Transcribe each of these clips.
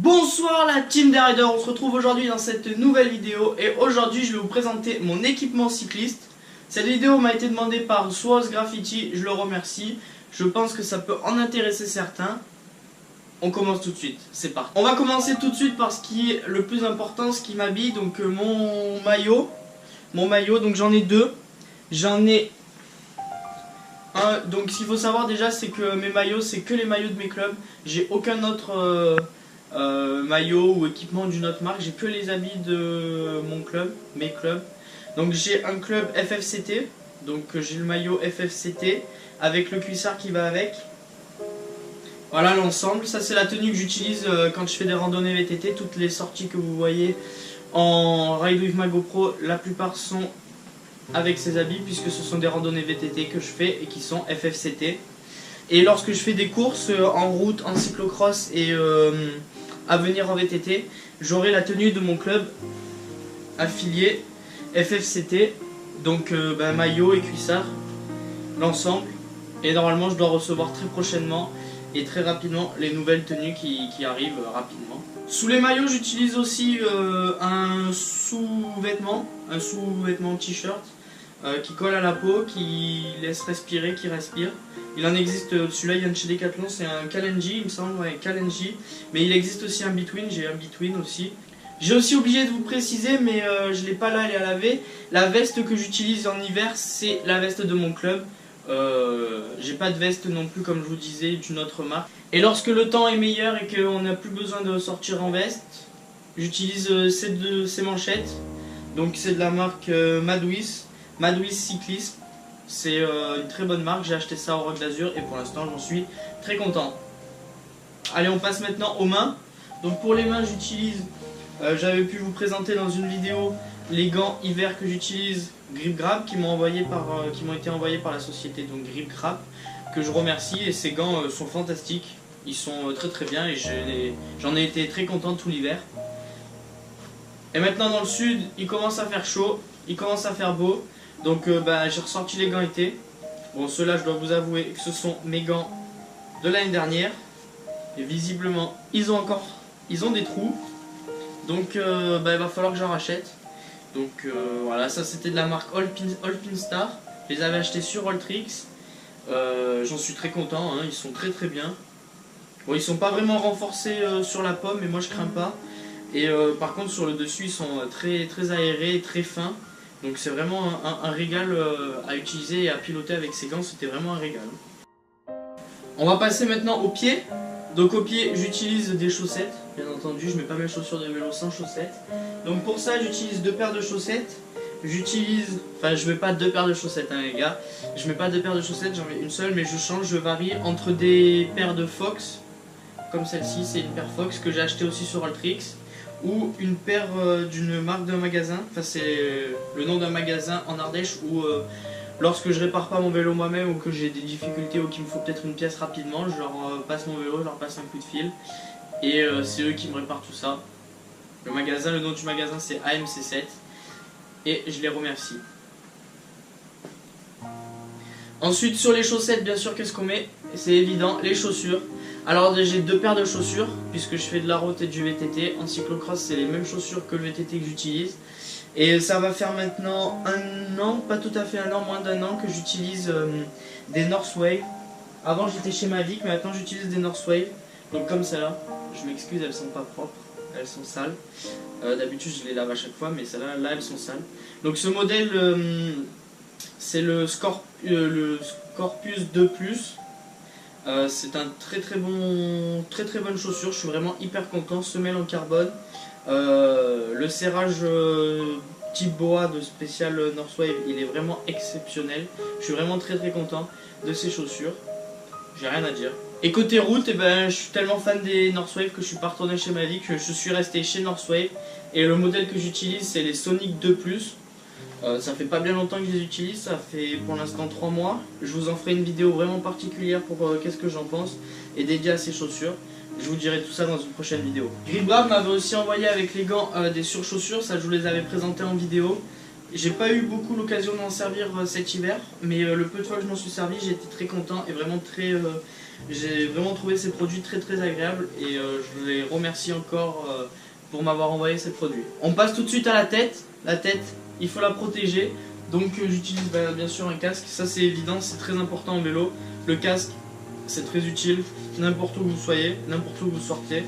Bonsoir la team des Riders, on se retrouve aujourd'hui dans cette nouvelle vidéo et aujourd'hui je vais vous présenter mon équipement cycliste. Cette vidéo m'a été demandée par Swaz Graffiti, je le remercie. Je pense que ça peut en intéresser certains. On commence tout de suite, c'est parti. On va commencer tout de suite par ce qui est le plus important, ce qui m'habille, donc mon maillot. Donc j'en ai deux. J'en ai un, donc ce qu'il faut savoir déjà c'est que mes maillots c'est que les maillots de mes clubs. J'ai aucun autre maillot ou équipement d'une autre marque, j'ai que les habits de mon club, mes clubs. Donc j'ai un club FFCT, donc j'ai le maillot FFCT avec le cuissard qui va avec. Voilà l'ensemble, ça c'est la tenue que j'utilise quand je fais des randonnées VTT. Toutes les sorties que vous voyez en Ride with my GoPro, la plupart sont avec ces habits puisque ce sont des randonnées VTT que je fais et qui sont FFCT. Et lorsque je fais des courses en route, en cyclocross et à venir en VTT, j'aurai la tenue de mon club affilié FFCT, donc maillot et cuissard, l'ensemble. Et normalement je dois recevoir très prochainement et très rapidement les nouvelles tenues qui arrivent rapidement. Sous les maillots j'utilise aussi un sous-vêtement t-shirt qui colle à la peau, qui laisse respirer, qui respire. Il en existe, celui-là il vient de chez Decathlon, c'est un Kalenji il me semble, ouais, Kalenji. Mais il existe aussi un Between, j'ai un Between aussi. J'ai aussi oublié de vous préciser, mais je l'ai pas là, elle est à laver. La veste que j'utilise en hiver, c'est la veste de mon club. J'ai pas de veste non plus comme je vous disais d'une autre marque. Et lorsque le temps est meilleur et qu'on n'a plus besoin de sortir en veste, j'utilise ces manchettes. Donc c'est de la marque Madouis Cyclisme. C'est une très bonne marque, j'ai acheté ça au Roc d'Azur et pour l'instant j'en suis très content. Allez, on passe maintenant aux mains. Donc pour les mains j'utilise, j'avais pu vous présenter dans une vidéo les gants hiver que j'utilise Grip Grab qui m'ont été envoyés par la société donc Grip Grab, que je remercie. Et ces gants sont fantastiques, ils sont très très bien et j'en ai été très content tout l'hiver. Et maintenant dans le sud il commence à faire chaud, il commence à faire beau. Donc j'ai ressorti les gants été. Bon, ceux-là je dois vous avouer que ce sont mes gants de l'année dernière. Et visiblement ils ont des trous. Donc il va falloir que j'en rachète. Donc voilà, ça c'était de la marque Alpine Star. Je les avais achetés sur Alltrix. J'en suis très content, hein, ils sont très très bien. Bon, ils sont pas vraiment renforcés sur la pomme, mais moi je crains pas. Et par contre sur le dessus ils sont très, très aérés, très fins. Donc c'est vraiment un régal à utiliser et à piloter avec ces gants, c'était vraiment un régal. On va passer maintenant aux pieds. Donc aux pieds j'utilise des chaussettes, bien entendu, je mets pas mes chaussures de vélo sans chaussettes. Donc pour ça j'utilise deux paires de chaussettes. Je mets pas deux paires de chaussettes hein, les gars. Je mets pas deux paires de chaussettes, j'en mets une seule, mais je varie entre des paires de Fox, comme celle-ci, c'est une paire Fox que j'ai acheté aussi sur Alltrix. Ou une paire d'une marque d'un magasin, enfin c'est le nom d'un magasin en Ardèche où lorsque je répare pas mon vélo moi-même ou que j'ai des difficultés ou qu'il me faut peut-être une pièce rapidement, je leur passe mon vélo, je leur passe un coup de fil et c'est eux qui me réparent tout ça. Le nom du magasin c'est AMC7 et je les remercie. Ensuite sur les chaussettes bien sûr qu'est-ce qu'on met? C'est évident, les chaussures. Alors j'ai deux paires de chaussures puisque je fais de la route et du VTT. En cyclocross c'est les mêmes chaussures que le VTT que j'utilise. Et ça va faire maintenant un an, pas tout à fait un an, moins d'un an que j'utilise des Northwave. Avant j'étais chez Mavic mais maintenant j'utilise des Northwave. Donc comme celle-là, je m'excuse elles sont pas propres, elles sont sales. D'habitude je les lave à chaque fois mais celles-là là, elles sont sales. Donc ce modèle c'est le Scorpus 2+. C'est un très bonne chaussure, je suis vraiment hyper content. Semelle en carbone, le serrage type boa de spécial Northwave il est vraiment exceptionnel. Je suis vraiment très content de ces chaussures, j'ai rien à dire. Et côté route, je suis tellement fan des Northwave que je suis pas retourné chez Mavic, je suis resté chez Northwave. Et le modèle que j'utilise c'est les Sonic 2+. Ça fait pas bien longtemps que je les utilise, ça fait pour l'instant 3 mois. Je vous en ferai une vidéo vraiment particulière pour qu'est-ce que j'en pense et dédiée à ces chaussures. Je vous dirai tout ça dans une prochaine vidéo. Grip Grab m'avait aussi envoyé avec les gants des surchaussures, ça je vous les avais présentés en vidéo. J'ai pas eu beaucoup l'occasion d'en servir cet hiver, mais le peu de fois que je m'en suis servi, j'ai été très content et vraiment j'ai vraiment trouvé ces produits très agréables et je les remercie encore pour m'avoir envoyé ces produits. On passe tout de suite à la tête. La tête, il faut la protéger, donc j'utilise bien sûr un casque, ça c'est évident, c'est très important en vélo. Le casque, c'est très utile, n'importe où vous soyez, n'importe où vous sortez.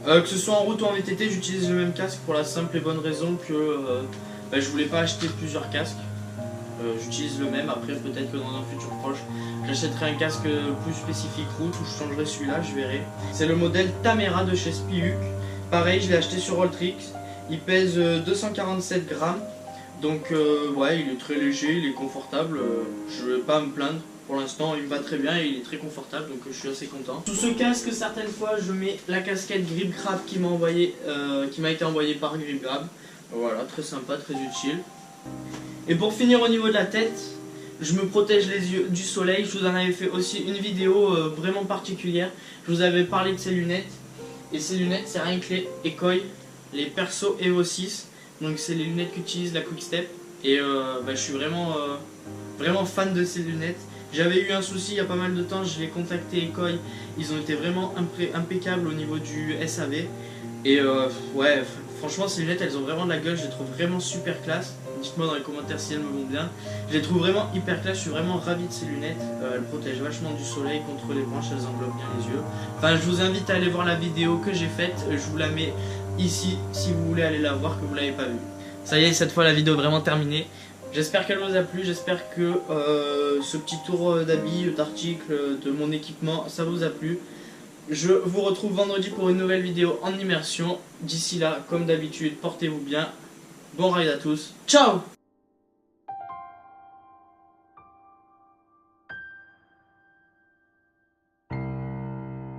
Que ce soit en route ou en VTT, j'utilise le même casque pour la simple et bonne raison que je voulais pas acheter plusieurs casques. J'utilise le même, après peut-être que dans un futur proche, j'achèterai un casque plus spécifique route ou je changerai celui-là, je verrai. C'est le modèle Tamera de chez Spiuk. Pareil, je l'ai acheté sur Rolltrix. Il pèse 247 grammes. Donc ouais, il est très léger, il est confortable. Je vais pas me plaindre. Pour l'instant, il me va très bien et il est très confortable, donc je suis assez content. Sous ce casque, certaines fois, je mets la casquette Grip Grab qui m'a été envoyée par Grip Grab. Voilà, très sympa, très utile. Et pour finir au niveau de la tête, je me protège les yeux du soleil. Je vous en avais fait aussi une vidéo vraiment particulière. Je vous avais parlé de ces lunettes. Et ces lunettes, c'est rien que les Ekoi, les Perso Evo 6. Donc c'est les lunettes qu'utilise la Quickstep. Et je suis vraiment fan de ces lunettes. J'avais eu un souci il y a pas mal de temps, je l'ai contacté Ekoi, ils ont été vraiment impeccables au niveau du SAV. Et ouais, franchement ces lunettes elles ont vraiment de la gueule, je les trouve vraiment super classe. Dites-moi dans les commentaires si elles me vont bien. Je les trouve vraiment hyper classe, je suis vraiment ravi de ces lunettes. Elles protègent vachement du soleil contre les branches, elles englobent bien les yeux. Enfin je vous invite à aller voir la vidéo que j'ai faite, je vous la mets ici si vous voulez aller la voir que vous l'avez pas vue. Ça y est, cette fois la vidéo est vraiment terminée. J'espère qu'elle vous a plu, j'espère que ce petit tour d'habits, d'articles, de mon équipement, ça vous a plu. Je vous retrouve vendredi pour une nouvelle vidéo en immersion. D'ici là, comme d'habitude, portez-vous bien. Bon ride à tous. Ciao!